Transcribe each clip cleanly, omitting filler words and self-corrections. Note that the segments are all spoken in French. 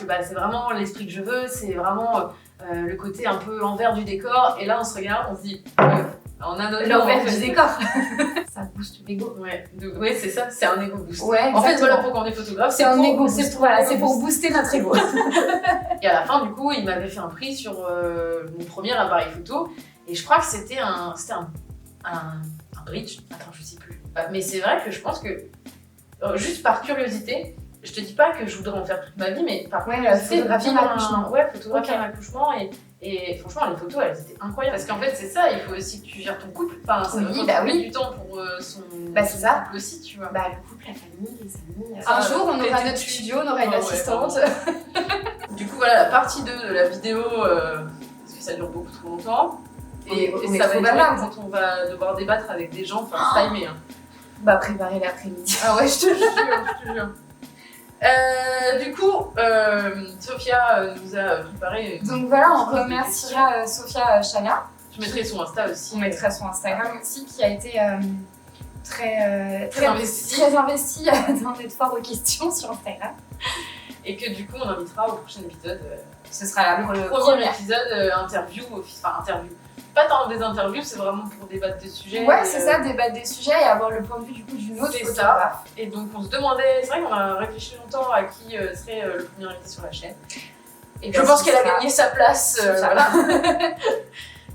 parce que c'est vraiment l'esprit que je veux, c'est vraiment le côté un peu envers du décor. Et là, on se regarde, on se dit, on a notre l'envers du décor. Ça booste l'ego. Ouais, c'est ça, c'est un ego boost. Ouais, en fait, voilà pourquoi on est photographe. C'est un ego boost. Voilà, c'est pour booster notre ego. Et à la fin, du coup, il m'avait fait un prix sur mon premier appareil photo. Et je crois que c'était un bridge. Attends, je sais plus. Mais c'est vrai que je pense que, juste par curiosité, je te dis pas que je voudrais en faire toute ma vie, mais par curiosité, photographier un accouchement. Ouais, photographier un accouchement. Et franchement, les photos, elles étaient incroyables. Parce qu'en fait, c'est ça, il faut aussi que tu gères ton couple. Enfin, ça du temps pour son couple aussi, tu vois. Le couple, la famille, les amis. Un jour, on aura notre studio, on aura une assistante. Du coup, voilà la partie 2 de la vidéo, parce que ça dure beaucoup trop longtemps. Et ça va être quand on va devoir débattre avec des gens, enfin, timer. Préparer l'après-midi. Ah ouais, je te jure. Du coup, Sophia nous a préparé. Donc voilà, on remerciera Sophia Chala. Je mettrai son Insta aussi. On mettra son Instagram aussi, qui a été très investie dans notre foire aux questions sur Instagram. Et que du coup, on invitera au prochain épisode. Ce sera le premier épisode interview. Pas tant des interviews, c'est vraiment pour débattre des sujets. Ouais, c'est ça, débattre des sujets et avoir le point de vue du coup d'une autre photographe. Et donc on se demandait, c'est vrai qu'on a réfléchi longtemps à qui serait le premier invité sur la chaîne. Et je pense qu'elle a gagné sa place. Voilà.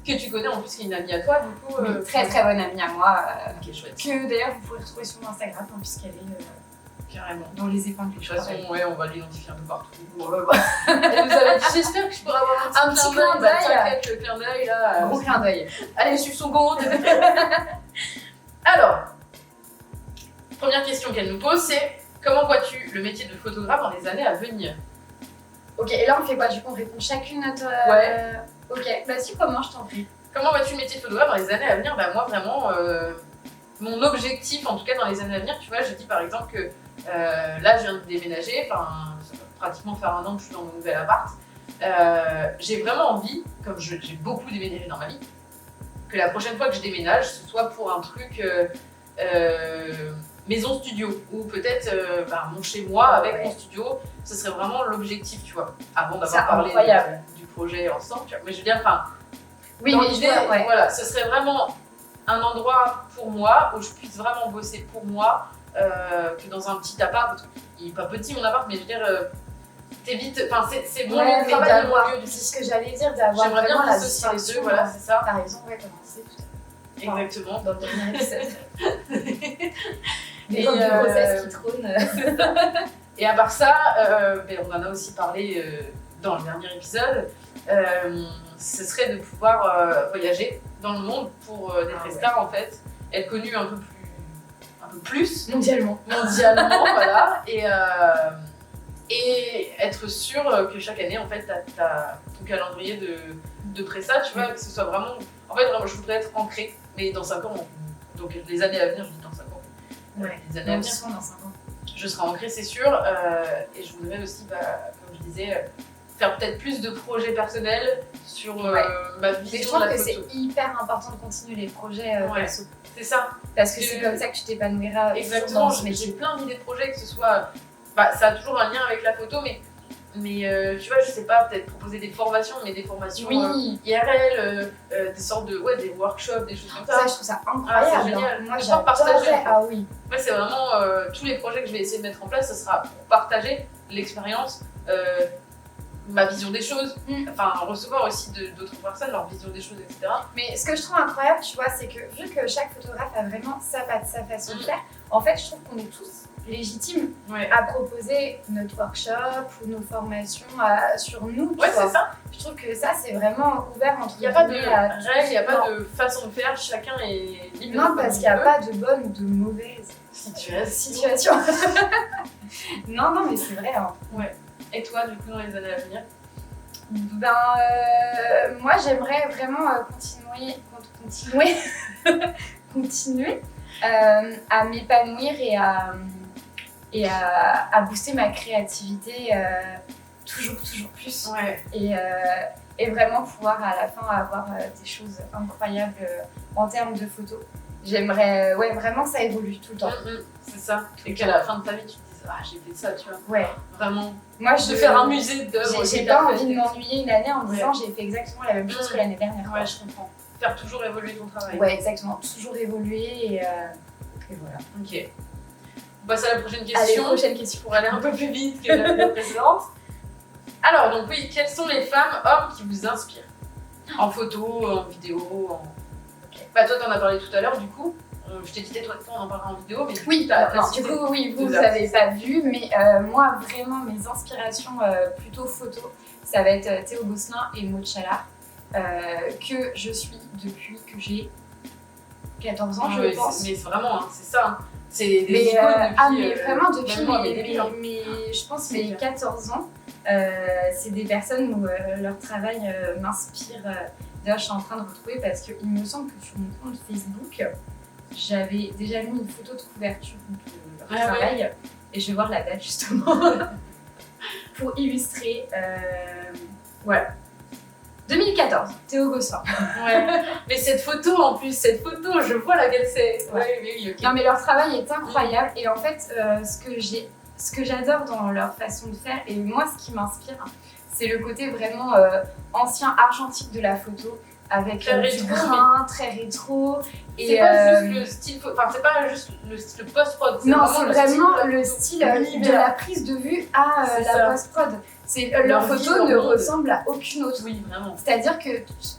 Que tu connais en plus, qui est une amie à toi, du coup. Très très bonne amie à moi. Qui est chouette. Que d'ailleurs vous pouvez retrouver sur Instagram, puisqu'elle est. Carrément. Dans les épingles. De toute façon, on va l'identifier un peu partout. Elle nous avait dit, j'espère que je pourrai avoir un petit clin d'œil. T'inquiète, le clin d'œil là. Gros clin d'œil. Allez, suivre son compte. Alors, première question qu'elle nous pose, c'est comment vois-tu le métier de photographe dans les années à venir? Ok, et là on fait quoi? Du coup, on répond chacune notre. Ouais. Ok, vas-y, comment je t'en prie? Comment vois-tu le métier de photographe dans les années à venir? Moi, vraiment, mon objectif, en tout cas dans les années à venir, tu vois, je dis par exemple que là, je viens de déménager, ça va pratiquement faire 1 an que je suis dans mon nouvel appart. J'ai vraiment envie, comme j'ai beaucoup déménagé dans ma vie, que la prochaine fois que je déménage, ce soit pour un truc maison studio, ou peut-être mon chez moi avec mon studio, ce serait vraiment l'objectif, tu vois, avant d'avoir parlé du projet ensemble, tu vois. Mais je veux dire, dans l'idée, voilà, ce serait vraiment un endroit pour moi, où je puisse vraiment bosser pour moi, que dans un petit appart. Il est pas petit mon appart, mais je veux dire, t'évites, c'est bon le travail et mon lieu. C'est ce que j'allais dire, d'avoir j'aimerais bien la dissocier les deux, voilà, c'est ça. T'as raison, comme on disait tout à l'heure. Exactement. Dans le dernier épisode. Les robes de grossesse qui trônent. Et à part ça, on en a aussi parlé dans le dernier épisode, ce serait de pouvoir voyager dans le monde pour des prestats en fait, être connu un peu plus mondialement, voilà, et être sûr que chaque année en fait t'as ton calendrier de prestats, tu vois, que ce soit vraiment, en fait vraiment, je voudrais être ancrée, mais dans 5 ans, donc les années à venir, je dis dans 5 ans, les années à venir, dans 5 ans. Je serai ancrée, c'est sûr, et je voudrais aussi, comme je disais, faire peut-être plus de projets personnels sur ma vision. Et je trouve que c'est hyper important de continuer les projets perso. C'est ça. Parce que c'est comme ça que tu t'épanouiras. Exactement, j'ai plein d'idées de projets, que ce soit. Ça a toujours un lien avec la photo, mais tu vois, je sais pas, peut-être proposer des formations, mais des formations IRL, des sortes de. des workshops, des choses comme ça. Ça, je trouve ça incroyable. C'est génial. Moi, j'adore partager. Ah oui. Moi, c'est vraiment tous les projets que je vais essayer de mettre en place, ce sera pour partager l'expérience. Ma vision des choses, recevoir aussi d'autres personnes, leur vision des choses, etc. Mais ce que je trouve incroyable, tu vois, c'est que vu que chaque photographe a vraiment sa façon de faire, en fait, je trouve qu'on est tous légitimes à proposer notre workshop ou nos formations sur nous. Ouais, c'est ça. Je trouve que ça, c'est vraiment ouvert entre il n'y a pas de règles, il n'y a pas de façon de faire, chacun est libre. Non, parce qu'il n'y a pas de bonne ou de mauvaise situation. Non, mais c'est vrai. Hein. Ouais. Et toi, du coup, dans les années à venir? Moi, j'aimerais vraiment continuer à m'épanouir et à booster ma créativité toujours plus. Ouais. Et vraiment pouvoir à la fin avoir des choses incroyables en termes de photos. J'aimerais vraiment que ça évolue tout le temps. C'est ça. Et qu'à la fin de ta vie, tu te dises j'ai fait ça, tu vois. Ouais. Vraiment. Moi, de faire un musée d'œuvres. J'ai pas envie de m'ennuyer une année en me disant j'ai fait exactement la même chose que l'année dernière. Ouais, je comprends. Faire toujours évoluer ton travail. Ouais, exactement. Toujours évoluer et voilà. Ok. On passe à la prochaine question. Allez, prochaine question. Pour aller un peu plus vite que la précédente. Alors, donc oui, quelles sont les femmes, hommes qui vous inspirent? En photo, en vidéo, en... Okay. Bah toi, t'en as parlé tout à l'heure, du coup. Je t'ai dit, toi, on en parlera en vidéo, mais oui, du coup, oui, vous avez pas vu, mais moi, vraiment, mes inspirations plutôt photo, ça va être Théo Gosselin et Maud Chalard, que je suis depuis que j'ai 14 ans, je pense. Mais vraiment, hein, c'est ça. Hein. C'est des icônes depuis... mais vraiment, depuis je pense mes 14 ans, c'est des personnes où leur travail m'inspire. D'ailleurs, je suis en train de retrouver parce qu'il me semble que sur mon compte Facebook, j'avais déjà mis une photo de couverture de leur travail et je vais voir la date justement pour illustrer. Voilà. 2014, Théo Gosselin. Ouais. Mais cette photo, je vois laquelle c'est. Ouais. Oui, okay. Non, mais leur travail est incroyable et en fait, ce que j'adore dans leur façon de faire et moi, ce qui m'inspire, c'est le côté vraiment ancien argentique de la photo. Avec du grain, très rétro. C'est pas juste le style, c'est pas juste le post-prod. Non, c'est vraiment le style de la prise de vue à la post-prod. Leur photo ne ressemble à aucune autre. Oui, vraiment. C'est-à-dire que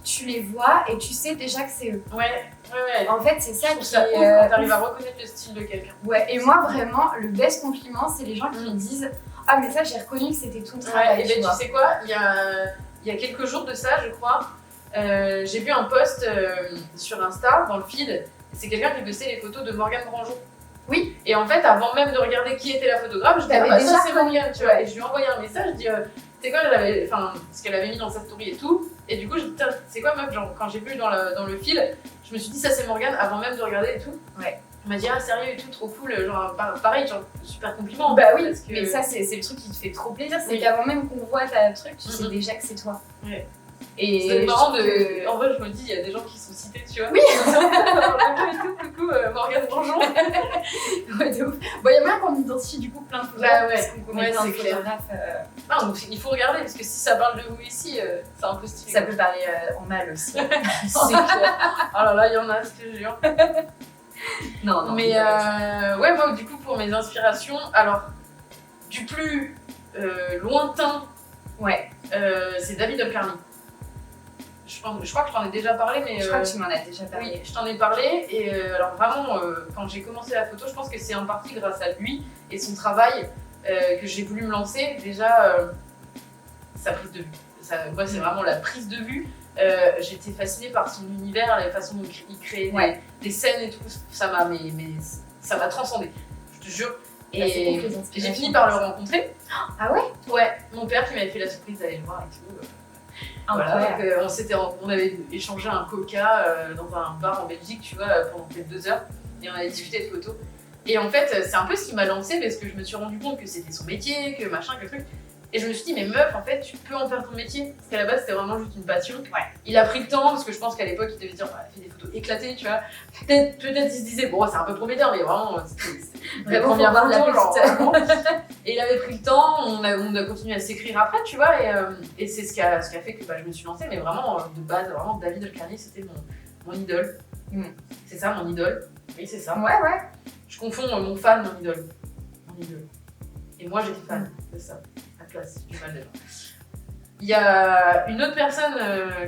tu les vois et tu sais déjà que c'est eux. Ouais. En fait, c'est ça qui est... quand t'arrives à reconnaître le style de quelqu'un. Ouais, et moi, vraiment, le best compliment, c'est les gens qui me disent « Ah, mais ça, j'ai reconnu que c'était ton travail. » Ouais, et ben tu sais quoi, il y a quelques jours de ça, je crois, j'ai vu un post sur Insta, dans le feed, c'est quelqu'un qui postait les photos de Morgane Grandjean. Oui. Et en fait, avant même de regarder qui était la photographe, je disais, ça c'est Morgane, tu vois. Et je lui ai envoyé un message, je dis, c'est quoi, ce qu'elle avait mis dans sa story et tout. Et du coup, je dis, c'est quoi meuf, genre, quand j'ai vu dans le fil, je me suis dit, ça c'est Morgane, avant même de regarder et tout. Ouais. On m'a dit, ah sérieux et tout, trop cool, genre pareil, genre super compliment. Bah oui, parce que... mais ça c'est le truc qui te fait trop plaisir, c'est qu'avant même qu'on voit ta truc, tu sais déjà que c'est toi. Ouais. Et c'est marrant de... En vrai, je me dis, il y a des gens qui sont cités, tu vois. Oui. Du coup, Morgane Grandjean. Ouais, de ouf. Bon, il y a même qu'on identifie du coup plein de photographes. Bah ouais, parce qu'on connaît plein de photographes. Non, donc il faut regarder, parce que si ça parle de vous ici, c'est un peu stylé. Ça peut parler en mal aussi. C'est clair. Oh là là, il y en a, je te jure. Non. Mais ouais, moi, du coup, pour mes inspirations, alors, du plus lointain, c'est David Olcarny. Je crois que je t'en ai déjà parlé, mais... Je crois que tu m'en as déjà parlé. Oui, je t'en ai parlé, et alors vraiment, quand j'ai commencé la photo, je pense que c'est en partie grâce à lui et son travail que j'ai voulu me lancer. Déjà, sa prise de vue. Moi, c'est vraiment la prise de vue. J'étais fascinée par son univers, la façon dont il créait des scènes et tout. Ça m'a transcendée, je te jure. Et j'ai fini par le rencontrer. Ah ouais? Ouais, mon père qui m'avait fait la surprise d'aller le voir et tout. Voilà, donc, on avait échangé un coca dans un bar en Belgique, tu vois, pendant peut-être 2 heures, et on avait discuté de photos. Et en fait, c'est un peu ce qui m'a lancée parce que je me suis rendu compte que c'était son métier, que machin, que truc. Et je me suis dit, mais meuf, en fait, tu peux en faire ton métier. Parce qu'à la base, c'était vraiment juste une passion. Ouais. Il a pris le temps, parce que je pense qu'à l'époque, il devait se dire, elle fait des photos éclatées, tu vois. Peut-être il se disait, bon, c'est un peu prometteur, mais vraiment, c'était la première photo, genre. Et il avait pris le temps, on a continué à s'écrire après, tu vois. Et c'est ce qui a fait que je me suis lancée. Mais vraiment, de base, vraiment, David Olcarny, c'était mon idole. C'est ça, mon idole. Oui, c'est ça. Ouais. Je confonds mon fan, mon idole. Et moi, j'étais fan de ça. Classe, du mal déjà. Il y a une autre personne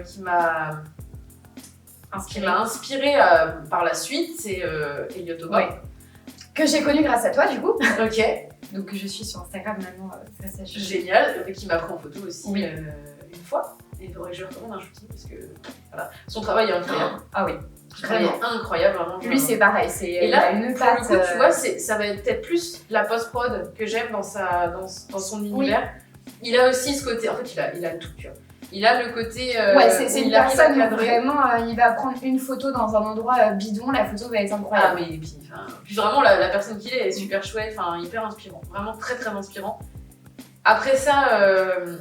qui m'a inspirée par la suite, c'est Elliot Aubin. Que j'ai connu grâce à toi du coup. Ok. Donc je suis sur Instagram maintenant grâce à génial, qui m'a pris en photo aussi une fois. Et il faudrait que je recommande un shooting parce que voilà, son travail est incroyable. Ah oui. Vraiment incroyable, vraiment. Lui c'est pareil, et là une patte. Pour le coup, tu vois, ça va être peut-être plus la post-prod que j'aime dans son univers. Il a aussi ce côté, en fait il a tout, tu vois. Il a le côté. C'est une personne où vraiment il va prendre une photo dans un endroit bidon, la photo va être incroyable. Ah mais puis vraiment la personne qu'il est super chouette, hyper inspirant, vraiment très très inspirant. Après ça,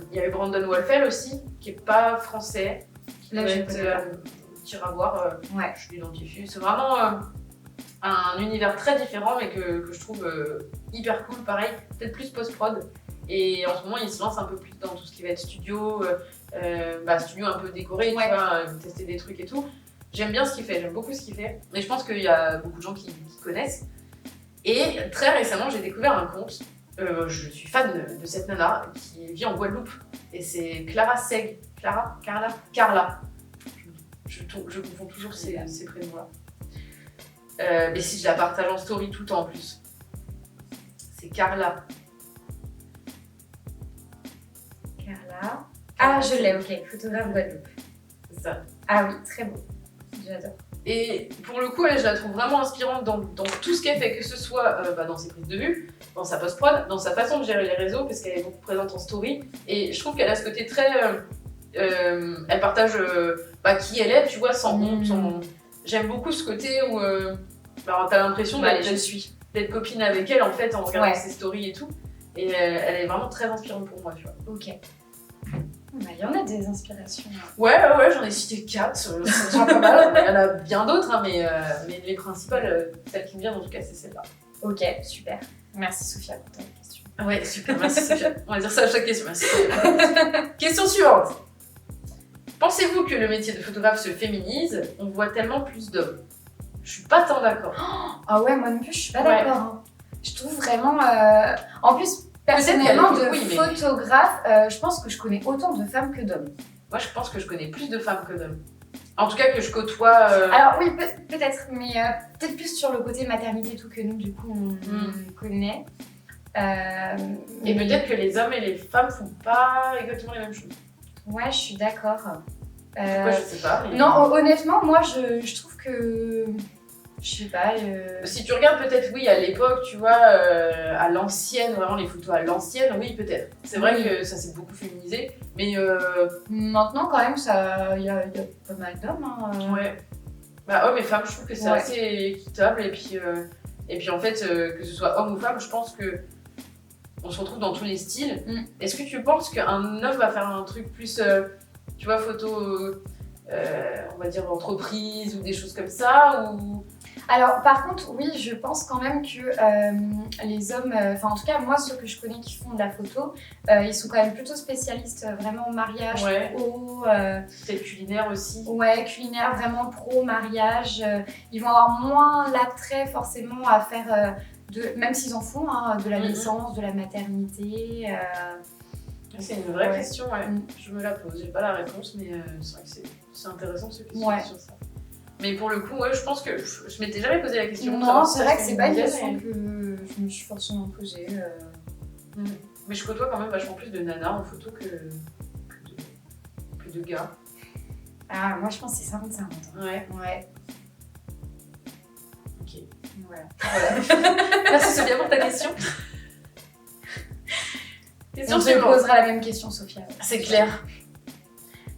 il y avait Brandon Wolfel aussi, qui est pas français. Là je peux tu iras voir, je l'identifie. C'est vraiment un univers très différent, mais que je trouve hyper cool. Pareil, peut-être plus post-prod. Et en ce moment, il se lance un peu plus dans tout ce qui va être studio, studio un peu décoré, tu vois, tester des trucs et tout. J'aime bien ce qu'il fait, j'aime beaucoup ce qu'il fait. Mais je pense qu'il y a beaucoup de gens qui connaissent. Et très récemment, j'ai découvert un compte. Je suis fan de cette nana qui vit en Guadeloupe. Et c'est Clara Seg. Carla. Je confonds toujours ces prénoms-là. Mais si je la partage en story tout le temps en plus. C'est Carla. Ah, je l'ai, ok. Photographe Guadeloupe. C'est ça. Ah oui, très beau. J'adore. Et pour le coup, je la trouve vraiment inspirante dans tout ce qu'elle fait, que ce soit dans ses prises de vue, dans sa post-prod, dans sa façon de gérer les réseaux, parce qu'elle est beaucoup présente en story. Et je trouve qu'elle a ce côté très... elle partage qui elle est, tu vois, sans honte. J'aime beaucoup ce côté où t'as l'impression d'être copine avec elle, en fait, en regardant ses stories et tout. Et elle est vraiment très inspirante pour moi, tu vois. Ok. Il y en a des inspirations. Ouais, j'en ai cité 4, c'est déjà pas mal. Il y en a bien d'autres, hein, mais les principales, celles qui me viennent en tout cas, c'est celle-là. Ok, super. Merci Sophia pour ta question. Ouais, super, merci Sophia. On va dire ça à chaque question. Merci. Question suivante. Pensez-vous que le métier de photographe se féminise? On voit tellement plus d'hommes. Je suis pas tant d'accord. Ah ouais, moi non plus, je suis pas d'accord. Hein. Je trouve vraiment... En plus, personnellement, photographe, je pense que je connais autant de femmes que d'hommes. Moi, je pense que je connais plus de femmes que d'hommes. En tout cas, que je côtoie... Alors oui, peut-être, mais peut-être plus sur le côté maternité et tout que nous, du coup, on connaît. Et peut-être que les hommes et les femmes font pas exactement les mêmes choses. Ouais, je suis d'accord. Pourquoi, je sais pas. Mais... Non, honnêtement, moi, je trouve que... Je sais pas. Si tu regardes peut-être, oui, à l'époque, tu vois, à l'ancienne, vraiment les photos à l'ancienne, oui, peut-être. C'est vrai que ça s'est beaucoup féminisé, mais... Maintenant, quand même, il y a pas mal d'hommes. Hein. Ouais. Hommes et femmes, je trouve que c'est assez équitable. Et puis en fait, que ce soit homme ou femme, je pense que on se retrouve dans tous les styles. Est-ce que tu penses qu'un homme va faire un truc plus, tu vois, photo... on va dire entreprise ou des choses comme ça ou... Alors par contre oui, je pense quand même que les hommes, en tout cas moi ceux que je connais qui font de la photo, ils sont quand même plutôt spécialistes vraiment mariage, pro, peut-être culinaire aussi. Ouais, culinaire, vraiment pro, mariage, ils vont avoir moins l'attrait forcément à faire, même s'ils en font, hein, de la naissance, de la maternité. C'est une vraie question, je me la pose, j'ai pas la réponse, mais c'est vrai que c'est intéressant de se questionner sur ça. Mais pour le coup, je pense que je m'étais jamais posé la question. Non, c'est vrai que c'est pas une question que je me suis forcément posée. Mais je côtoie quand même vachement plus de nanas en photo que de gars. Ah, moi je pense que c'est 50-50. Ouais. Ok. Voilà. Merci Sophia pour ta question. On te posera la même question, Sophia. C'est clair.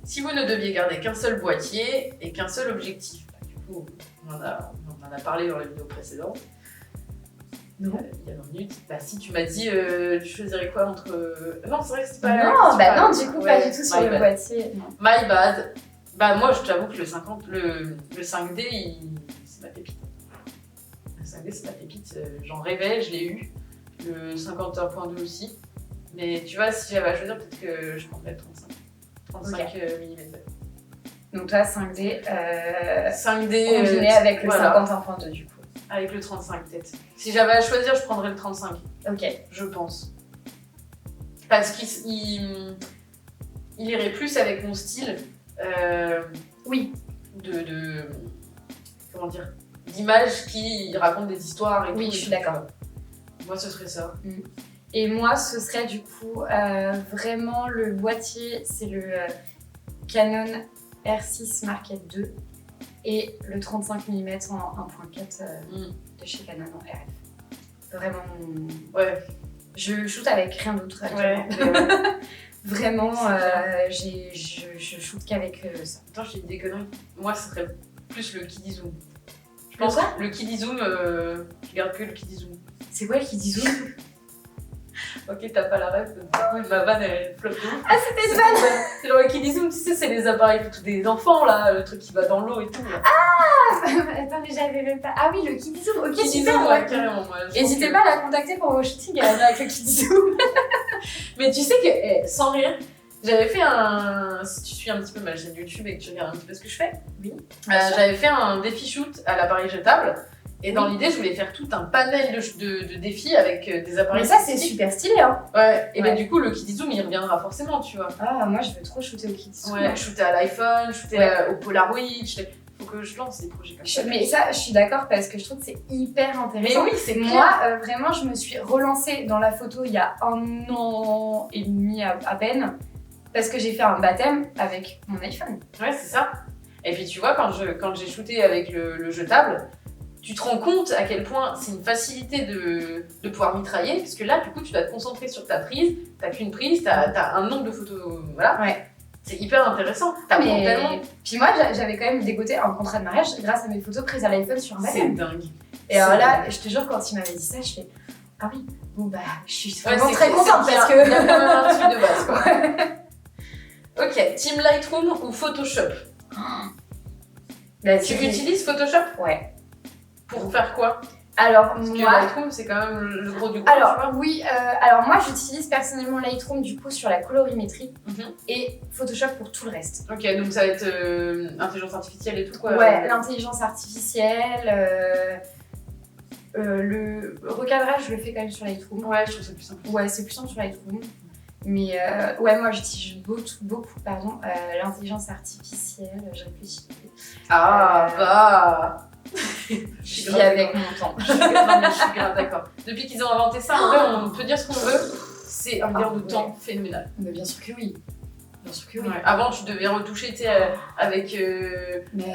Si vous ne deviez garder qu'un seul boîtier et qu'un seul objectif, du coup, on en a parlé dans la vidéo précédente, il y a 20 minutes. Si tu m'as dit, tu choisirais quoi entre... Non, c'est vrai que c'est pas... Non, du coup, pas du tout sur le boîtier. Non. My bad. Moi, je t'avoue que le 5D, c'est ma pépite. Le 5D, c'est ma pépite. J'en rêvais, je l'ai eu. Le 50-1.2 aussi. Mais tu vois, si j'avais à choisir, peut-être que je prendrais le 35 mm. Donc toi, 5D. 5D combiné avec le 51.2 du coup. Avec le 35 peut-être. Si j'avais à choisir, je prendrais le 35. Ok. Je pense. Parce qu'il irait plus avec mon style. Oui. Comment dire, d'images qui racontent des histoires et tout. Oui, je suis d'accord. Moi, ce serait ça. Et moi, ce serait du coup vraiment le boîtier, c'est le Canon R6 Mark II et le 35 mm en 1.4 de chez Canon en RF. Vraiment. Ouais. Je shoot avec rien d'autre. Vraiment, je shoot qu'avec ça. Attends, je dis des conneries. Moi, ce serait plus le Kiddy Zoom. Je pense que le Kiddy Zoom, je garde que le Kiddy Zoom. C'est quoi le Kiddy Zoom? Ok, t'as pas la ref, ma vanne elle flotte. Ah, c'était une vanne. C'est genre Kidizoom, tu sais, c'est les appareils photo des enfants là, le truc qui va dans l'eau et tout. Là. Ah attends, mais j'avais même pas. Ah oui, le Kidizoom, ok, super. Ouais, carrément. Moi, n'hésitez pas à la contacter pour vos shootings avec le Kidizoom. Mais tu sais que, sans rire, j'avais fait si tu suis un petit peu ma chaîne YouTube et que tu regardes un petit peu ce que je fais, oui. J'avais fait un défi shoot à l'appareil jetable. Et dans l'idée, je voulais faire tout un panel de défis avec des appareils. Mais ça, c'est super stylé, hein. Ouais, et ben du coup, le Kidizoom, il reviendra forcément, tu vois. Ah, moi, je veux trop shooter au Kidizoom. Ouais, shooter à l'iPhone, shooter au Polaroid. Faut que je lance des projets comme ça. Mais ça, je suis d'accord parce que je trouve que c'est hyper intéressant. Mais oui, c'est moi, vraiment, je me suis relancée dans la photo il y a 1 an et demi à peine parce que j'ai fait un baptême avec mon iPhone. Ouais, c'est ça. Et puis tu vois, quand j'ai shooté avec le jetable, tu te rends compte à quel point c'est une facilité de pouvoir mitrailler, parce que là, du coup, tu dois te concentrer sur ta prise, t'as qu'une prise, t'as un nombre de photos, voilà. Ouais. C'est hyper intéressant. Tellement. Puis moi, j'avais quand même dégoté un contrat de mariage grâce à mes photos prises à l'iPhone sur un baptême. C'est dingue. Et alors là, je te jure, quand il m'avait dit ça, je fais ah oui, bon bah, je suis vraiment très contente parce que. Il y a quand même un truc de base, quoi. Ok, Team Lightroom ou Photoshop? Bah, tu utilises Photoshop? Ouais. Pour faire quoi? Alors parce moi, que Lightroom c'est quand même le gros du gros. Alors tu vois. Oui, alors moi j'utilise personnellement Lightroom du coup sur la colorimétrie et Photoshop pour tout le reste. Ok, donc ça va être intelligence artificielle et tout quoi. Ouais, l'intelligence artificielle, le recadrage je le fais quand même sur Lightroom. Ouais, je trouve ça plus simple. Ouais, c'est plus simple sur Lightroom. Mais ouais, moi j'utilise beaucoup l'intelligence artificielle, je réfléchis. Bah je vis avec mon temps. Je suis grave d'accord. Depuis qu'ils ont inventé ça, en vrai, on peut dire ce qu'on veut, c'est un gain de temps phénoménal. Mais bien sûr que oui. Bien sûr que oui. Ouais. Avant, tu devais retoucher avec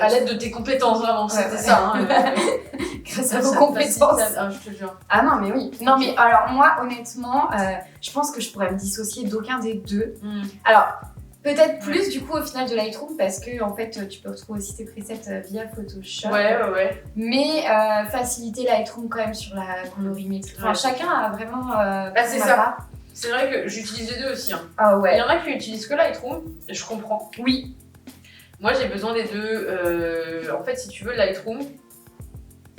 à l'aide de tes compétences, vraiment, c'était ça. Hein, grâce à vos compétences. Je te jure. Ah non, mais oui. Non, mais alors moi, honnêtement, je pense que je pourrais me dissocier d'aucun des deux. Alors, peut-être plus du coup au final de Lightroom parce que en fait tu peux retrouver aussi tes presets via Photoshop. Ouais. Mais faciliter Lightroom quand même sur la colorimétrie. Enfin, chacun a vraiment. C'est ça. C'est vrai que j'utilise les deux aussi. Hein. Ah ouais. Il y en a qui utilisent que Lightroom, et je comprends. Oui. Moi j'ai besoin des deux. En fait, si tu veux, Lightroom,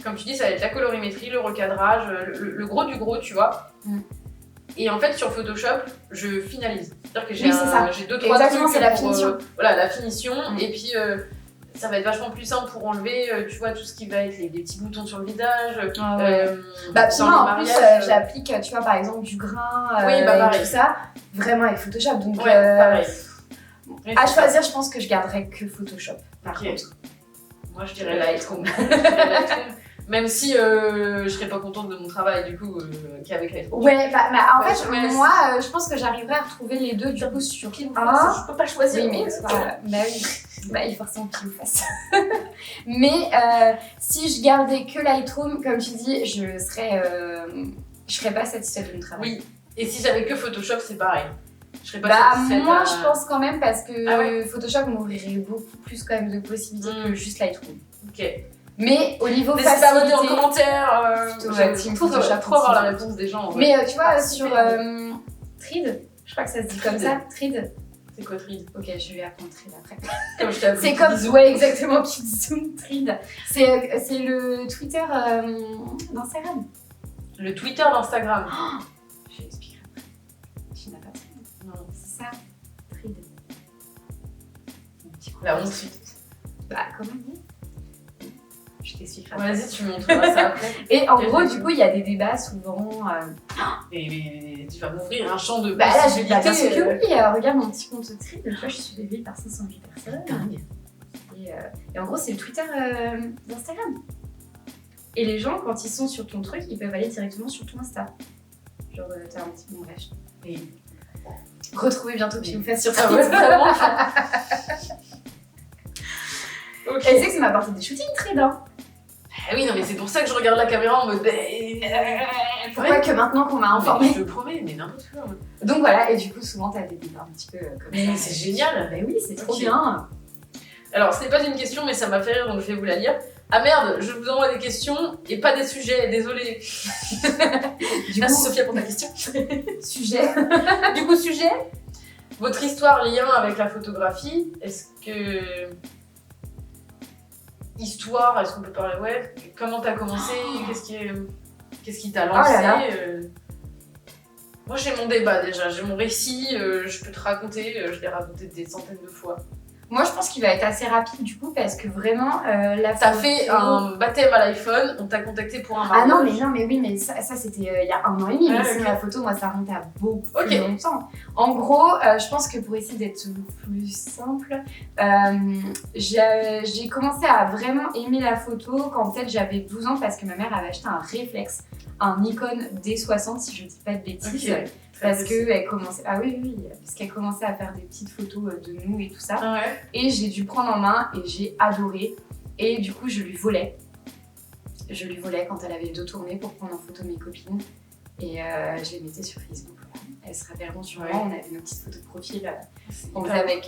comme tu dis, ça va être la colorimétrie, le recadrage, le gros du gros, tu vois. Et en fait, sur Photoshop, je finalise. C'est-à-dire que j'ai 2-3 trucs. C'est la finition. Voilà, la finition. Et puis, ça va être vachement plus simple pour enlever, tu vois, tout ce qui va être des petits boutons sur le visage. Moi, en plus, j'applique, tu vois, par exemple, du grain et tout ça, vraiment avec Photoshop. Donc, pareil. À choisir, je pense que je garderais que Photoshop, par contre. Moi, je dirais Lightroom. Même si je serais pas contente de mon travail du coup qu'avec Lightroom. Ouais, en fait, moi je pense que j'arriverais à retrouver les deux du coup sur je peux pas choisir. Oui, mais il faut forcément qu'il me fasse. Mais si je gardais que Lightroom, comme tu dis, je serais pas satisfaite de mon travail. Oui, et si j'avais que Photoshop, c'est pareil. Je serais pas satisfaite. Moi, je pense quand même parce que Photoshop m'ouvrirait beaucoup plus quand même de possibilités que juste Lightroom. Ok. Mais au niveau facilité... N'hésitez pas à me dire en commentaire. Trop avoir la réponse des gens. Mais tu vois, sur Thread, je crois que ça se dit comme ça, Thread. C'est quoi Thread? Ok, je vais apprendre Thread après. Comme je t'ai appris. C'est comme, ouais, exactement, Kidizoom, Thread. C'est le Twitter d'Instagram. Le Twitter d'Instagram. Je l'expliquerai après. Tu n'as pas Thread? Non. C'est ça, Thread. La honte. Comment dire? Je t'expliquerai. Vas-y, tu montreras ça après. Et en gros, du coup, il y a des débats souvent. Et tu vas m'ouvrir un champ de là, je vais bien sûr que oui. Regarde mon petit compte Thread. Tu vois, je suis suivie par 508 personnes. Dingue. Et en gros, c'est le Twitter d'Instagram. Et les gens, quand ils sont sur ton truc, ils peuvent aller directement sur ton Insta. Genre, t'as un petit bon bref. Et retrouvez bientôt Pinoufest sur Thread. Vraiment. Okay. Elle sait que ça m'a apporté des shootings Thread, hein. Oui, non, mais c'est pour ça que je regarde la caméra en mode. Pourquoi que maintenant qu'on m'a informé? Je te promets, mais n'importe quoi. Donc voilà, et du coup, souvent t'as des débats un petit peu comme mais ça. C'est génial! Mais oui, c'est trop bien! Alors, ce n'est pas une question, mais ça m'a fait rire, donc je vais vous la lire. Ah merde, je vous envoie des questions et pas des sujets, désolée. Merci Sophia pour ta question. Sujet. Du coup, sujet. Votre histoire, lien avec la photographie, est-ce qu'on peut parler, ouais. Comment t'as commencé, qu'est-ce qui t'a lancé Moi j'ai mon débat déjà, j'ai mon récit, je peux te raconter, je l'ai raconté des centaines de fois. Moi, je pense qu'il va être assez rapide du coup parce que vraiment T'as fait un baptême à l'iPhone, on t'a contacté pour un mariage. Ah non mais oui, mais ça c'était il y a 1 an et demi. Mais sinon la photo, moi, ça remonte à beaucoup plus longtemps. En gros, je pense que pour essayer d'être plus simple, j'ai commencé à vraiment aimer la photo quand peut-être j'avais 12 ans parce que ma mère avait acheté un réflexe, un Nikon D60 si je dis pas de bêtises. Okay. Parce qu'elle commençait... Ah oui, parce qu'elle commençait à faire des petites photos de nous et tout ça. Ouais. Et j'ai dû prendre en main et j'ai adoré. Et du coup, je lui volais. Je lui volais quand elle avait le dos tourné pour prendre en photo mes copines. Et je les mettais sur Facebook. Elles se rappelleront sur moi, on avait nos petites photos de profil. On faisait avec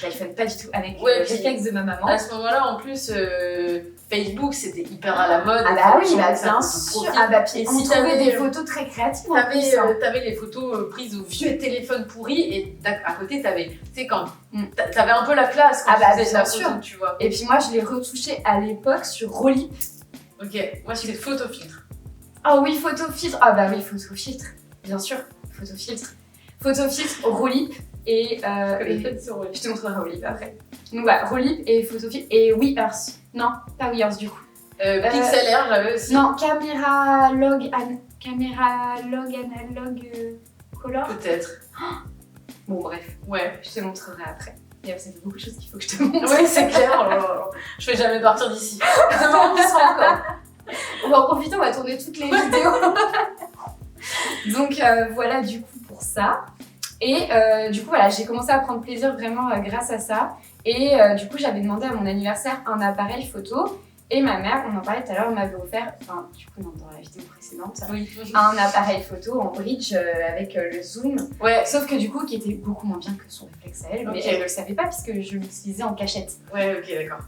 l'iPhone, pas du tout, avec le réflexe de ma maman. À ce moment-là, en plus, Facebook, c'était hyper à la mode. Ah bah oui, bien sûr. Ah bah puis on trouvait des photos très créatives. T'avais les photos prises au vieux téléphone pourri et à côté, t'avais, tu sais, quand t'avais un peu la classe quand tu faisais la photo, tu vois. Et puis moi, je l'ai retouchée à l'époque sur Rolip. Ok, moi c'était photofiltre. Ah oui, photofiltre. Ah bah oui, photofiltre, bien sûr. Photofiltre, Rolip et je te montrerai Rolip après. Donc voilà, Rolip et photofiltre et WeEarth. Non, pas WeEarth du coup. PixLR, j'avais aussi. Non, caméra log analogue color. Peut-être. Bon bref. Ouais. Je te montrerai après. Et ça fait beaucoup de choses qu'il faut que je te montre. Oui, c'est clair. Je vais jamais partir d'ici. Demain, on y sera encore. On va en profiter, on va tourner toutes les vidéos. Donc voilà du coup pour ça. Et du coup voilà, j'ai commencé à prendre plaisir vraiment grâce à ça. Et du coup j'avais demandé à mon anniversaire un appareil photo. Et ma mère, on en parlait tout à l'heure, m'avait offert, enfin du coup dans la vidéo précédente, un appareil photo en bridge avec le zoom. Ouais. Sauf que du coup qui était beaucoup moins bien que son réflexe à elle, mais elle ne le savait pas puisque je l'utilisais en cachette. Ouais, ok, d'accord.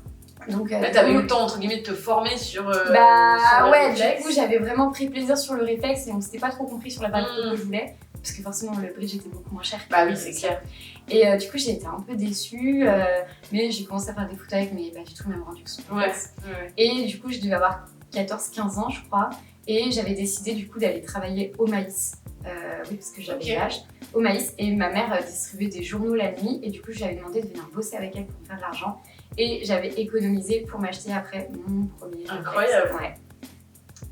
Donc, t'avais eu le temps entre guillemets de te former sur sur le réflexe. Du coup j'avais vraiment pris plaisir sur le réflexe et on s'était pas trop compris sur la photo que je voulais parce que forcément le bridge était beaucoup moins cher. Bah oui, c'est clair. Et du coup j'ai été un peu déçue, mais j'ai commencé à faire des photos avec mais pas du tout le même rendu que son réflexe. Ouais. Et du coup je devais avoir 14-15 ans je crois et j'avais décidé du coup d'aller travailler au Maïs. Oui parce que j'avais l'âge. Au Maïs et ma mère distribuait des journaux la nuit et du coup j'avais demandé de venir bosser avec elle pour me faire de l'argent. Et j'avais économisé pour m'acheter après mon premier réflexe. Incroyable. Ouais.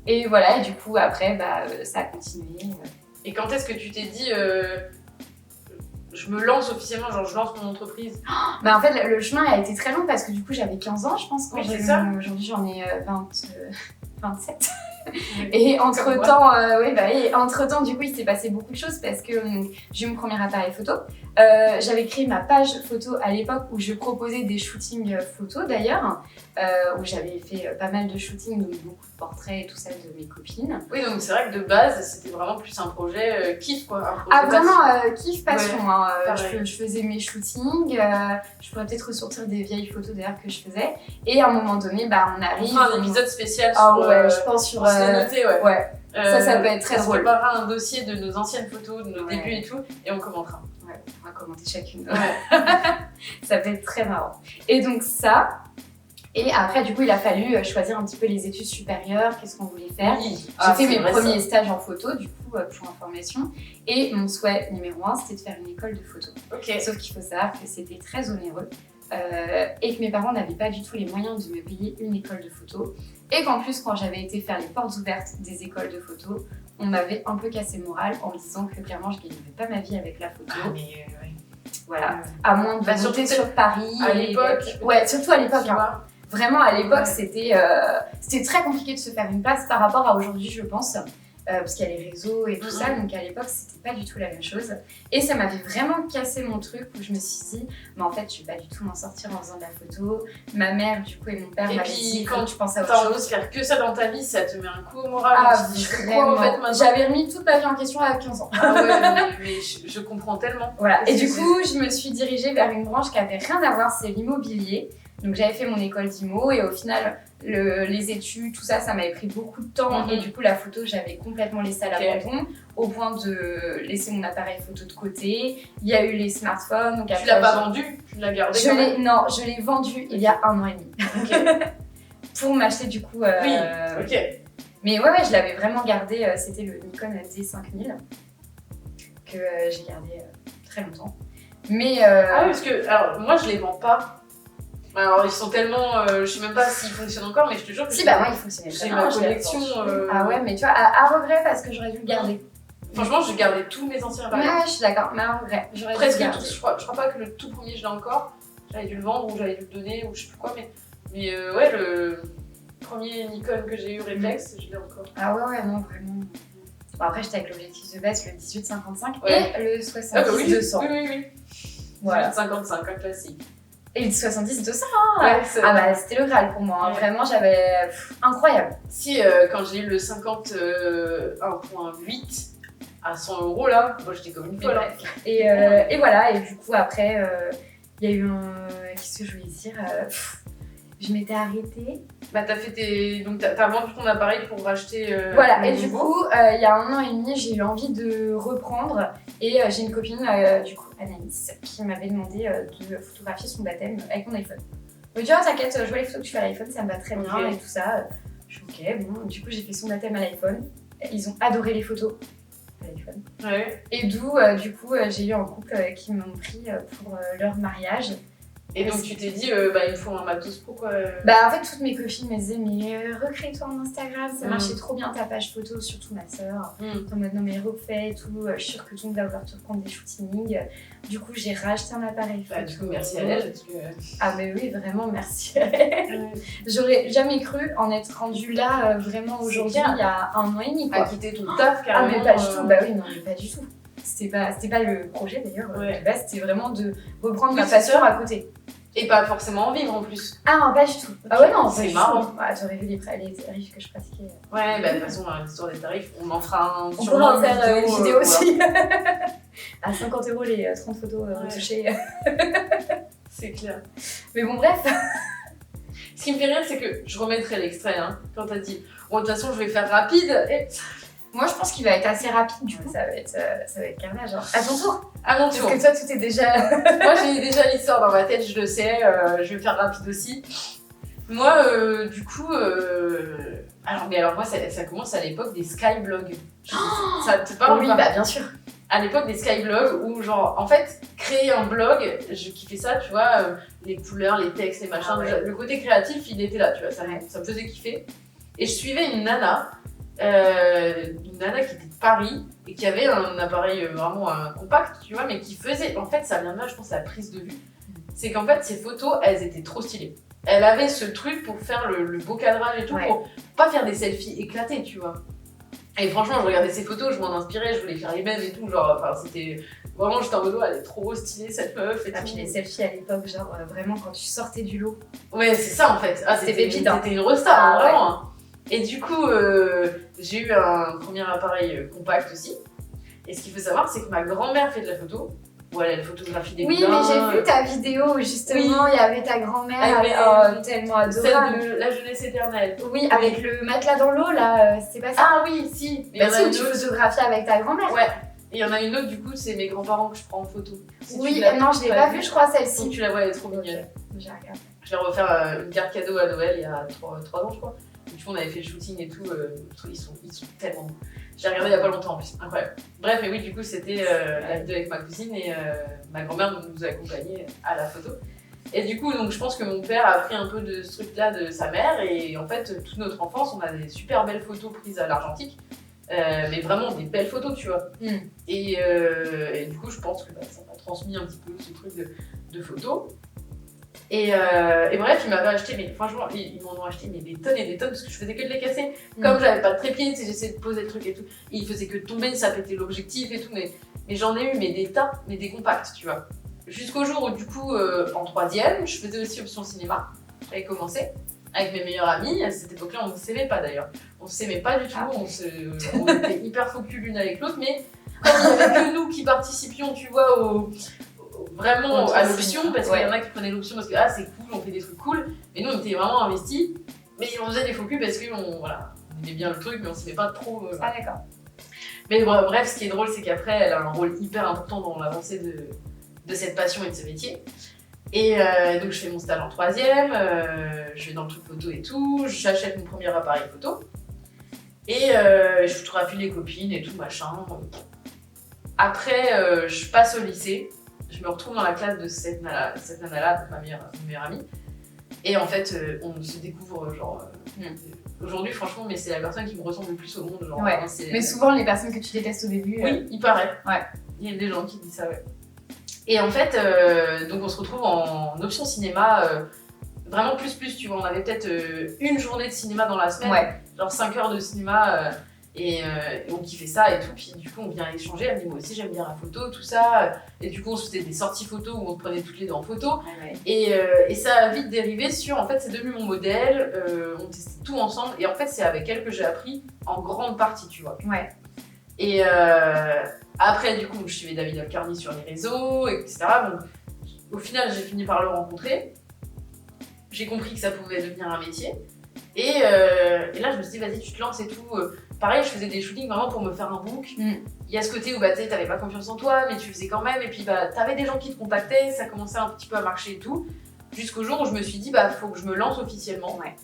Et voilà, et du coup après ça a continué. Et quand est-ce que tu t'es dit je me lance officiellement, genre je lance mon entreprise? Bah en fait le chemin a été très long parce que du coup j'avais 15 ans je pense. Oui, c'est ça. Aujourd'hui j'en ai 27. Et entre-temps, entre-temps, du coup, il s'est passé beaucoup de choses parce que j'ai eu mon premier appareil photo. J'avais créé ma page photo à l'époque où je proposais des shootings photos d'ailleurs, où j'avais fait pas mal de shootings, donc beaucoup de portraits et tout ça de mes copines. Oui, donc c'est vrai que de base, c'était vraiment plus un projet kiff quoi. Vraiment kiff, passion. Ouais, je faisais mes shootings, je pourrais peut-être ressortir des vieilles photos d'ailleurs que je faisais. Et à un moment donné, on arrive. On fera un épisode spécial sur. Je pense sur. Noté, ouais. Ça peut être très drôle. On préparera un dossier de nos anciennes photos, de nos débuts et tout, et on commentera. Ouais, on va commenter chacune. Ouais. Ça peut être très marrant. Et donc ça. Et après, du coup, il a fallu choisir un petit peu les études supérieures, qu'est-ce qu'on voulait faire. Oui. J'ai fait mes premiers stages en photo, du coup, pour information. Et mon souhait numéro 1, c'était de faire une école de photo. Okay. Sauf qu'il faut savoir que c'était très onéreux. Et que mes parents n'avaient pas du tout les moyens de me payer une école de photo. Et qu'en plus, quand j'avais été faire les portes ouvertes des écoles de photo, on m'avait un peu cassé le moral en me disant que clairement, je ne gagnerais pas ma vie avec la photo. Ah, mais oui. Voilà. À moins de monter sur Paris. À l'époque. Ouais, surtout à l'époque. Vraiment, à l'époque, c'était très compliqué de se faire une place par rapport à aujourd'hui, je pense. Parce qu'il y a les réseaux et tout ça, donc à l'époque c'était pas du tout la même chose. Et ça m'avait vraiment cassé mon truc où je me suis dit, mais en fait je vais pas du tout m'en sortir en faisant de la photo. Ma mère du coup et mon père m'avaient dit, quand tu penses à autre chose. Faire que ça dans ta vie, ça te met un coup au moral. Ah vraiment, j'avais remis toute ma vie en question à 15 ans. Ah ouais, mais je comprends tellement. Voilà, et du coup je me suis dirigée vers une branche qui avait rien à voir, c'est l'immobilier. Donc j'avais fait mon école d'IMO et au final, les études, tout ça, ça m'avait pris beaucoup de temps. Et du coup, la photo, j'avais complètement laissé à l'abandon, au point de laisser mon appareil photo de côté. Il y a eu les smartphones. Donc tu l'as pas vendu? Tu l'as gardé? Non, je l'ai vendu il y a 1 an et demi. Pour m'acheter du coup... Oui, ok. Mais ouais, je l'avais vraiment gardé. C'était le Nikon D5000 que j'ai gardé très longtemps. Mais Ah oui, parce que alors, moi, je les vends pas. Alors ils sont tellement, je sais même pas s'ils fonctionnent encore, mais je te jure que moi ils fonctionnaient j'ai ma collection. Ah ouais, mais tu vois, à regret parce que j'aurais dû le garder. Franchement, j'ai gardé tous mes anciens appareils. Ouais, je suis d'accord, mais à regret, j'aurais dû presque le garder. tous. Je crois pas que le tout premier je l'ai encore. J'avais dû le vendre ou j'avais dû le donner ou je sais plus quoi, mais ouais, le premier Nikon que j'ai eu réflexe, je l'ai encore. Ah ouais, non, vraiment. Bon, après, j'étais avec l'objectif de base, le 18-55 et le 70-200. Oui. Voilà. 55, un classique. Et le 70-200, ouais, ah bah c'était le Graal pour moi, hein. Vraiment j'avais... incroyable. Si, quand j'ai eu le 50 1.8 à 100 € là, moi j'étais comme une folle. Et voilà, et du coup après, il y a eu un... Qu'est-ce que je voulais dire je m'étais arrêtée. Bah donc t'as vendu ton appareil pour racheter voilà, et du coup, il y a 1 an et demi, j'ai eu envie de reprendre. Et j'ai une copine, du coup, Anaïs, qui m'avait demandé de photographier son baptême avec mon iPhone. Je me dis, oh t'inquiète, je vois les photos que tu fais à l'iPhone, ça me va très bien et tout ça. Je suis ok, bon, du coup j'ai fait son baptême à l'iPhone. Ils ont adoré les photos à l'iPhone. Ouais. Et d'où, du coup, j'ai eu un couple qui m'ont pris pour leur mariage. Et donc tu t'es dit, il me faut un matos pro quoi. Bah en fait toutes mes copines me disaient mais recrée-toi en Instagram, ça marchait trop bien ta page photo, surtout ma soeur. En mode non mais refais et tout, je suis sûre que tout le monde va vouloir te prendre des shootings. Du coup j'ai racheté un appareil photo. Bah du coup merci à elle. Ah mais oui vraiment merci à elle. J'aurais jamais cru en être rendue là vraiment aujourd'hui il y a 1 an et demi quoi. À quitter ton taf carrément. Ah mais pas du tout, bah oui non mais pas du tout. C'était pas le projet d'ailleurs, de base c'était vraiment de reprendre ma passion à côté. Et pas forcément en vivre en plus. Ah non, pas du tout. Ah ouais, non, c'est marrant. Ah, j'aurais vu les tarifs que je pratiquais. Ouais, bah de toute façon, l'histoire des tarifs, on en fera on pourra en faire une vidéo aussi. À 50 € les 30 photos retouchées. C'est clair. Mais bon, bref. Ce qui me fait rire, c'est que je remettrai l'extrait, quand t'as dit bon, de toute façon, je vais faire rapide. Et... Moi, je pense qu'il va être assez rapide, du coup, ça va être carnage. Hein. À ton tour. À mon tour. Parce que toi, tout est déjà... Moi, j'ai déjà l'histoire dans ma tête, je le sais, je vais faire rapide aussi. Moi, du coup... Alors moi, ça commence à l'époque des skyblogs. Ça te parle? Oui, bah bien sûr. À l'époque des skyblogs où, genre, en fait, créer un blog, je kiffais ça, tu vois, les couleurs, les textes, les machins, le côté créatif, il était là, tu vois, ça me faisait kiffer. Et je suivais une nana qui était de Paris et qui avait un appareil vraiment compact, tu vois, mais qui faisait, en fait, ça vient de là, je pense, la prise de vue. C'est qu'en fait, ses photos, elles étaient trop stylées. Elle avait ce truc pour faire le beau cadrage et tout, pour pas faire des selfies éclatés, tu vois. Et franchement, je regardais ses photos, je m'en inspirais, je voulais faire les mêmes et tout, genre, enfin, c'était vraiment, j'étais en mode, elle est trop stylée cette meuf et tout. Puis les selfies à l'époque, genre, vraiment, quand tu sortais du lot. Ouais, c'est ça en fait. Ah, c'était pépite, c'était une restar, vraiment. Hein. Et du coup, j'ai eu un premier appareil compact aussi. Et ce qu'il faut savoir, c'est que ma grand-mère fait de la photo. Où elle photographie des Oui, mais j'ai vu ta vidéo où justement il y avait ta grand-mère tellement adorable. Celle de La Jeunesse Éternelle. Oui, avec le matelas dans l'eau là, c'est pas ça? Ah oui, si. Bah si, tu photographies avec ta grand-mère. Ouais. Et il y en a une autre, du coup, c'est mes grands-parents que je prends en photo. Oui, non, je l'ai pas vue, je crois, celle-ci. Si tu la vois, elle est trop mignonne. J'ai regardé. Je l'ai refaire une carte cadeau à Noël il y a 3 ans, je crois. Du coup, on avait fait le shooting et tout. Ils sont tellement beaux. J'ai regardé il y a pas longtemps en plus, incroyable. Bref, mais oui, du coup, c'était la vidéo avec ma cousine et ma grand-mère nous accompagnait à la photo. Et du coup, donc, je pense que mon père a pris un peu de ce truc-là de sa mère et en fait, toute notre enfance, on a des super belles photos prises à l'argentique. Mais vraiment des belles photos, tu vois. Et du coup, je pense que ça m'a transmis un petit peu ce truc de photos. Et bref, ils m'avaient acheté, mais franchement, ils m'en ont acheté mais des tonnes et des tonnes parce que je faisais que de les casser. Comme j'avais pas de trépied, j'essayais de poser le truc et tout. Ils faisaient que tomber, ça pétait l'objectif et tout. Mais j'en ai eu des tas, mais des compacts, tu vois. Jusqu'au jour où, du coup, en 3e, je faisais aussi option cinéma. J'avais commencé avec mes meilleures amies. À cette époque-là, on ne s'aimait pas d'ailleurs. On ne s'aimait pas du tout. On était hyper focus l'une avec l'autre, mais comme il n'y avait que nous qui participions, tu vois, vraiment à l'option, parce qu'il y en a qui prenaient l'option parce que c'est cool, on fait des trucs cool, mais nous on était vraiment investis, mais on faisait des faux culs parce qu'on aimait bien le truc, mais on s'aimait pas trop. Ah d'accord. Mais bref, ce qui est drôle, c'est qu'après, elle a un rôle hyper important dans l'avancée de cette passion et de ce métier. Et donc je fais mon stage en 3e, je vais dans le truc photo et tout, j'achète mon premier appareil photo, et je photographie les copines et tout machin. Après, je passe au lycée, je me retrouve dans la classe de cette nana-là, ma meilleure amie. Et en fait, on se découvre aujourd'hui, franchement, mais c'est la personne qui me ressemble le plus au monde. Genre, ouais. Mais souvent, les personnes que tu détestes au début. Oui, il paraît. Ouais. Il y a des gens qui disent ça, ouais. Et en fait, donc on se retrouve en option cinéma, vraiment plus, tu vois. On avait peut-être une journée de cinéma dans la semaine, genre 5 heures de cinéma. Et on kiffait ça et tout, puis du coup on vient échanger, elle me dit moi aussi j'aime bien la photo, tout ça, et du coup on se faisait des sorties photos où on se prenait toutes les deux en photo, et ça a vite dérivé sur, en fait c'est devenu mon modèle, on testait tout ensemble, et en fait c'est avec elle que j'ai appris en grande partie, tu vois. Ouais. Et après du coup je suivais David Alcarni sur les réseaux, etc. Donc au final j'ai fini par le rencontrer, j'ai compris que ça pouvait devenir un métier, et là je me suis dit vas-y tu te lances et tout. Pareil, je faisais des shootings vraiment pour me faire un book. Il y a ce côté où tu sais, t'avais pas confiance en toi, mais tu faisais quand même. Et puis t'avais des gens qui te contactaient, ça commençait un petit peu à marcher et tout. Jusqu'au jour où je me suis dit, faut que je me lance officiellement. Ouais.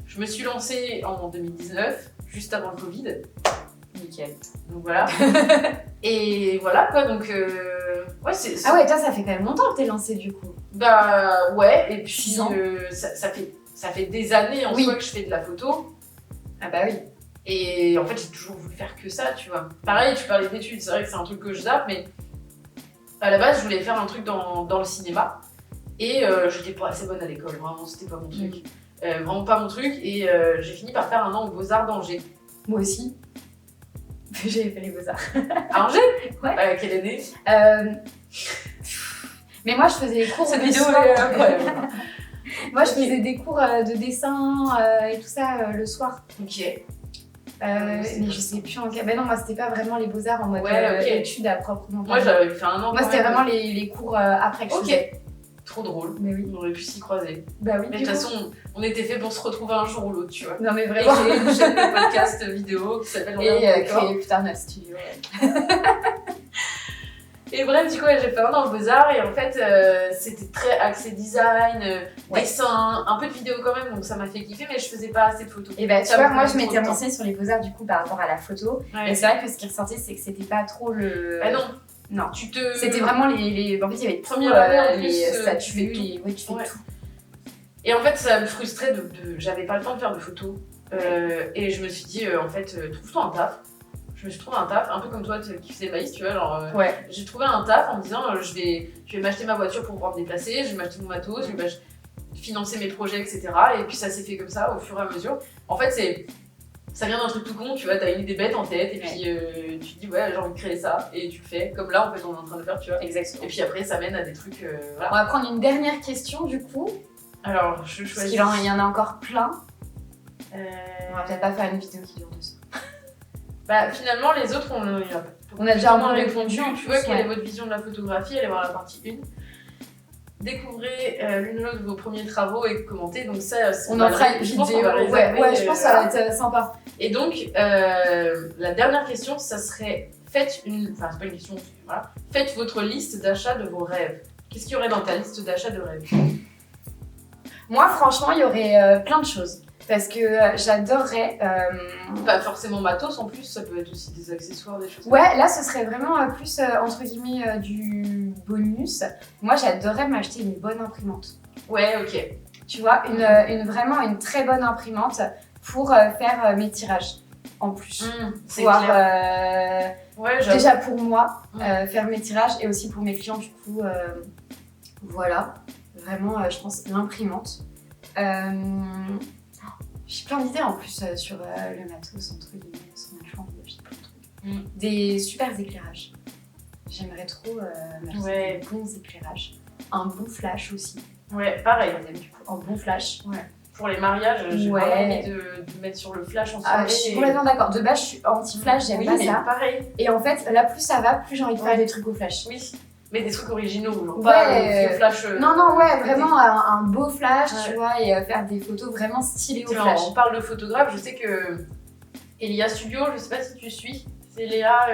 Je me suis lancée en 2019, juste avant le Covid. Nickel. Donc voilà. Et voilà quoi, donc c'est... Ah ouais, toi ça fait quand même longtemps que t'es lancée du coup. Bah ouais, et puis 6 ans. Ça fait des années en soi que je fais de la photo. Ah bah oui. Et en fait, j'ai toujours voulu faire que ça, tu vois. Pareil, tu parlais d'études, c'est vrai que c'est un truc que je zappe, mais à la base, je voulais faire un truc dans le cinéma. Et j'étais pas assez bonne à l'école, vraiment, c'était pas mon truc. Vraiment pas mon truc. Et j'ai fini par faire un an aux Beaux-Arts d'Angers. Moi aussi. J'ai fait les Beaux-Arts. À Angers? Ouais. Quelle année? Mais moi, je faisais les cours. Cette vidéo est incroyable. Moi, je faisais des cours de dessin et tout ça le soir. Ok. Mais je sais plus en quel. Ben non, moi c'était pas vraiment les beaux-arts en mode études à proprement parler. Moi j'avais fait un an. Moi c'était vraiment les cours après que je faisais. Trop drôle. Mais oui. On aurait pu s'y croiser. Bah oui. Mais de toute façon, on était fait pour se retrouver un jour ou l'autre, tu vois. Non mais vraiment. Et créer une chaîne de podcast vidéo qui s'appelle créer plus tard notre studio. Et bref, du coup, j'ai fait un an aux Beaux-Arts et en fait, c'était très axé design, dessin, un peu de vidéo quand même, donc ça m'a fait kiffer, mais je faisais pas assez de photos. Et bah, tu vois, moi je m'étais renseignée sur les Beaux-Arts du coup par rapport à la photo, et c'est vrai que ce qui ressortait, c'est que c'était pas trop le. Bah non! Non. C'était vraiment les. En fait, il y avait première année les statuts, tu fais tout. Et en fait, ça me frustrait j'avais pas le temps de faire de photos. Et je me suis dit, en fait, trouve-toi un taf. Je me suis trouvé un taf, un peu comme toi qui faisais maïs, tu vois, genre j'ai trouvé un taf en me disant je vais m'acheter ma voiture pour pouvoir me déplacer, je vais m'acheter mon matos, je vais financer mes projets, etc. Et puis ça s'est fait comme ça au fur et à mesure. En fait, ça vient d'un truc tout con, tu vois, t'as une idée bête en tête et puis tu te dis j'ai envie de créer ça et tu le fais, comme là en fait on est en train de faire, tu vois. Exactement. Et puis après ça mène à des trucs, voilà. On va prendre une dernière question du coup. Alors je choisis. Parce qu'il y en a encore plein. On va peut-être pas faire une vidéo qui dure 2 heures. Bah finalement les autres on a déjà un peu répondu. Tu vois quelle est votre vision de la photographie, allez voir la partie 1. Découvrez l'une ou l'autre de vos premiers travaux et commentez, donc ça on en fera une vidéo. Je pense que ça va être sympa. Et donc la dernière question ça serait c'est pas une question, voilà. Faites votre liste d'achat de vos rêves. Qu'est-ce qu'il y aurait dans ta liste d'achat de rêves? Moi franchement il y aurait plein de choses. Parce que j'adorerais. Pas forcément matos en plus, ça peut être aussi des accessoires, des choses. Ouais, là ce serait vraiment plus entre guillemets du bonus. Moi j'adorerais m'acheter une bonne imprimante. Ouais, ok. Tu vois, vraiment une très bonne imprimante pour faire mes tirages en plus. C'est clair. Déjà pour moi, faire mes tirages et aussi pour mes clients, du coup, voilà. Vraiment, je pense l'imprimante. J'ai plein d'idées en plus sur le matos, entre guillemets, son machin, j'ai plein de trucs. Des super éclairages. J'aimerais trop m'acheter des bons éclairages. Un bon flash aussi. Ouais, pareil. Un bon flash. Ouais. Pour les mariages, j'ai vraiment envie de mettre sur le flash en soirée. Je suis complètement d'accord. De base, je suis anti-flash, j'aime pas ça. Pareil. Et en fait, là, plus ça va, plus j'ai envie de faire des trucs au flash. Oui. Mais des trucs originaux, genre ouais, pas flash. Non, ouais, vraiment un beau flash, tu vois, et faire des photos vraiment stylées au flash. On parle de photographe, je sais que Elia Studio, je sais pas si tu suis, c'est Léa,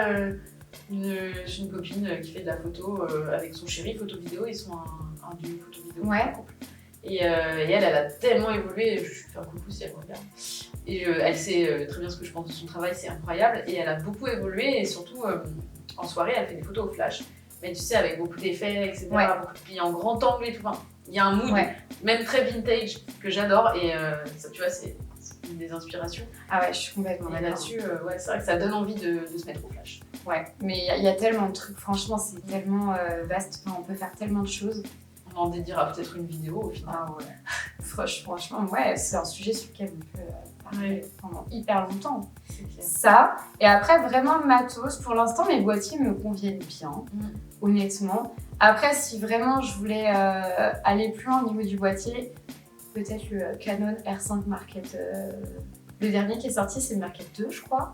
une copine qui fait de la photo avec son chéri, photo vidéo, ils sont un duo photo vidéo. Ouais. Et elle a tellement évolué, je lui fais un coucou si elle me regarde. Et elle sait très bien ce que je pense de son travail, c'est incroyable. Et elle a beaucoup évolué, et surtout en soirée, elle fait des photos au flash. Mais tu sais, avec beaucoup d'effets, etc. Ouais. Beaucoup de plis en grand angle et tout. Enfin, il y a un mood, même très vintage, que j'adore. Et ça, tu vois, c'est une des inspirations. Ah ouais, je suis complètement d'accord. Là-dessus, ouais, c'est vrai que ça donne envie de se mettre au flash. Ouais, mais il y a tellement de trucs, franchement, c'est tellement vaste. Enfin, on peut faire tellement de choses. On en dédiera peut-être une vidéo au final. Ah ouais. Franchement, ouais, c'est un sujet sur lequel on peut parler pendant hyper longtemps. Ça, et après, vraiment matos. Pour l'instant, mes boîtiers me conviennent bien, honnêtement. Après, si vraiment je voulais aller plus loin au niveau du boîtier, peut-être le Canon R5 Mark IV. Le dernier qui est sorti, c'est le Mark IV 2, je crois.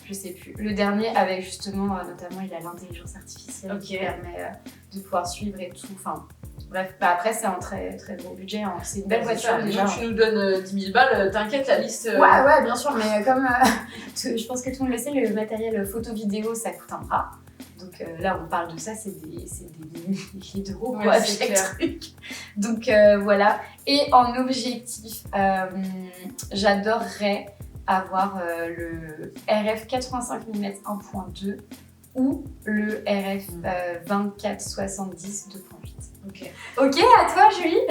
Je sais plus. Le dernier avec justement, notamment, il a l'intelligence artificielle qui permet de pouvoir suivre et tout. Enfin, bref, après, c'est un très très gros budget. Hein. C'est une belle voiture déjà. Tu nous donnes 10 000 balles, t'inquiète, la liste. Ouais, bien sûr, mais comme je pense que tout le monde le sait, le matériel photo-vidéo, ça coûte un bras. Donc là, on parle de ça, c'est des milliers d'euros quoi, chaque truc. Donc voilà. Et en objectif, j'adorerais avoir le RF 85 mm 1.2 ou le RF 24-70 2.8. Ok, à toi Julie.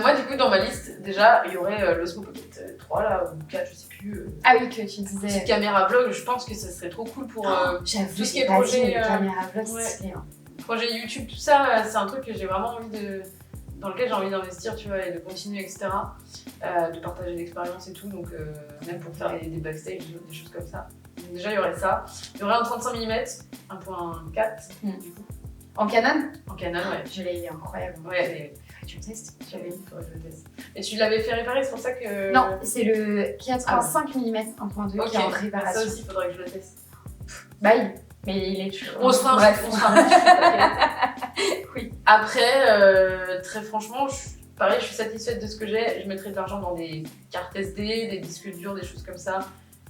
Moi du coup dans ma liste déjà il y aurait l'Osmo Pocket 3 là ou 4 je sais plus. Ah oui que tu disais. Petite caméra vlog, je pense que ça serait trop cool pour j'avoue, tout ce qui est projet caméra vlog, c'est projet YouTube, tout ça, c'est un truc que j'ai vraiment envie dans lequel j'ai envie d'investir, tu vois, et de continuer, etc. De partager l'expérience et tout, donc même pour faire des backstage, des choses comme ça. Donc déjà, il y aurait ça. Il y aurait un 35 mm, 1.4 du coup. En Canon ? En Canon, ouais. Je l'ai, il est incroyable. Ouais, tu le testes ? J'avais dit, faudrait que je le teste. Et tu l'avais fait réparer, c'est pour ça que... Non, c'est le 85 mm 1.2 qui est en réparation. Ça aussi, il faudrait que je le teste. Bye. Mais il est toujours... On se fera un Oui. Après, très franchement, pareil, je suis satisfaite de ce que j'ai. Je mettrai de l'argent dans des cartes SD, des disques durs, des choses comme ça.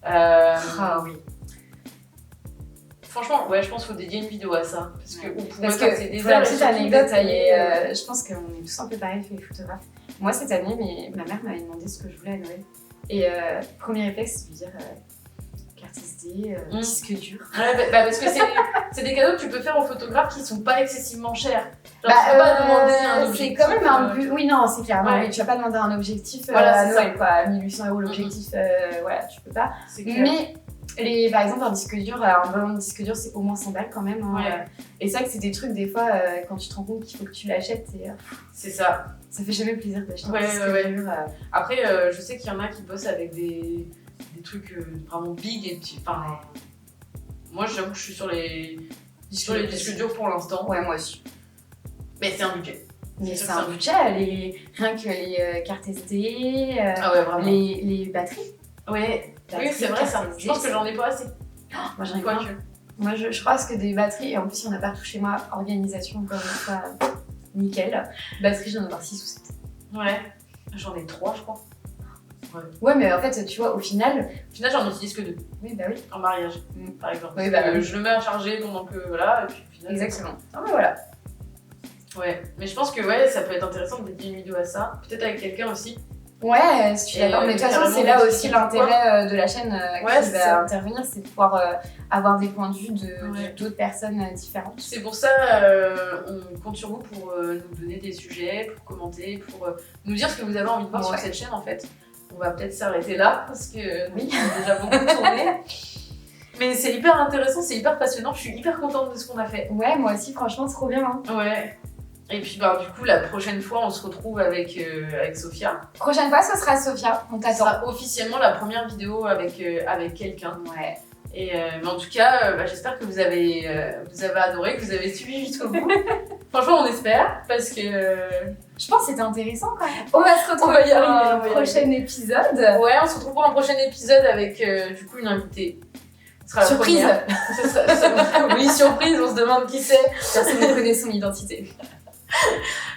Ah oui. Franchement, ouais, je pense qu'il faut dédier une vidéo à ça. Parce que c'est des heures. Petite anecdote, je pense qu'on est tous un peu pareil avec les photographes. Moi, cette année, ma mère m'avait demandé ce que je voulais à Noël. Et premier réflexe, c'est de lui dire carte SD, disque dur. Ouais, parce que c'est des cadeaux que tu peux faire aux photographes qui sont pas excessivement chers. Genre, tu peux pas demander un objectif. C'est quand même un but. Oui, non, c'est clair. Ouais. Non, tu vas pas demander un objectif à Noël, quoi. 1800 € l'objectif, voilà, tu peux pas. Mais par exemple, un disque dur, un ballon de disque dur, c'est au moins 100 balles quand même. Hein. Ouais. Et c'est vrai que c'est des trucs, des fois, quand tu te rends compte qu'il faut que tu l'achètes, c'est ça. Ça fait jamais plaisir d'acheter un disque dur. Après, je sais qu'il y en a qui bossent avec des trucs vraiment big et petits. Enfin, moi, j'avoue que je suis sur les disques durs pour l'instant. Ouais, moi aussi. Mais c'est un budget. Mais c'est un budget, rien que les cartes SD, les batteries. Ouais, oui, c'est vrai ça. Je pense que j'en ai pas assez. Moi, j'en ai pas. Moi, je crois que des batteries, et en plus, il y en a partout chez moi, organisation, encore une fois, nickel. Batterie, j'en ai avoir 6 ou 7. Ouais, j'en ai 3, je crois. Ouais, mais en fait, tu vois, au final, j'en utilise que 2. Oui, bah oui. En mariage, par exemple. Oui, bah, je le mets à charger pendant que, voilà, et puis au final... Exactement. Ah bah voilà. Ouais, mais je pense que ouais, ça peut être intéressant de dédier une vidéo à ça. Peut-être avec quelqu'un aussi. Ouais, je suis d'accord. Mais de toute façon, c'est là aussi l'intérêt de la chaîne qui va intervenir, c'est de pouvoir avoir des points de vue d'autres personnes différentes. C'est pour ça on compte sur vous pour nous donner des sujets, pour commenter, pour nous dire ce que vous avez envie de voir sur cette chaîne en fait. On va peut-être s'arrêter là parce que on a déjà beaucoup tourné. Mais c'est hyper intéressant, c'est hyper passionnant. Je suis hyper contente de ce qu'on a fait. Ouais, moi aussi, franchement, c'est trop bien. Hein. Ouais. Et puis du coup, la prochaine fois, on se retrouve avec Sophia. Prochaine fois, ce sera Sophia. On t'attend. Ce sera officiellement la première vidéo avec quelqu'un. Ouais. Et mais en tout cas, j'espère que vous avez adoré, que vous avez suivi jusqu'au bout. Franchement, on espère parce que je pense que c'était intéressant quand même. On va se retrouver pour un prochain épisode. Ouais, on se retrouve pour un prochain épisode avec du coup une invitée. Ce sera la surprise. Oui, surprise, on se demande qui c'est. Personne ne connaît son identité.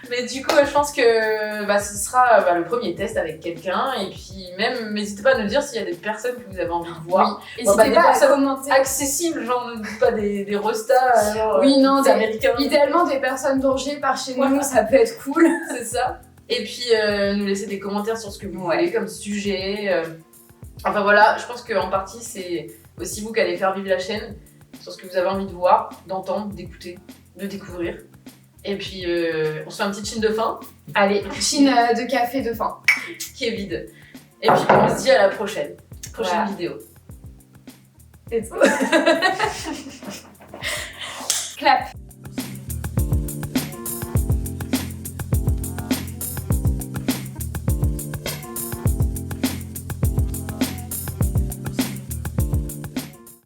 Mais du coup, je pense que ce sera le premier test avec quelqu'un. Et puis même, n'hésitez pas à nous dire s'il y a des personnes que vous avez envie de voir. Oui. N'hésitez pas à commenter. Accessibles, genre ne dites pas des restas. Oui, non, des Américains. Idéalement, des personnes d'Angers par chez nous, ça peut être cool. C'est ça. Et puis nous laisser des commentaires sur ce que vous voulez comme sujet. Enfin voilà, je pense qu'en partie, c'est aussi vous qui allez faire vivre la chaîne sur ce que vous avez envie de voir, d'entendre, d'écouter, de découvrir. Et puis, on se fait un petit chin de fin. Allez, chin de café de fin. Qui est vide. Et puis, on se dit à la prochaine. Prochaine vidéo. C'est tout. Clap.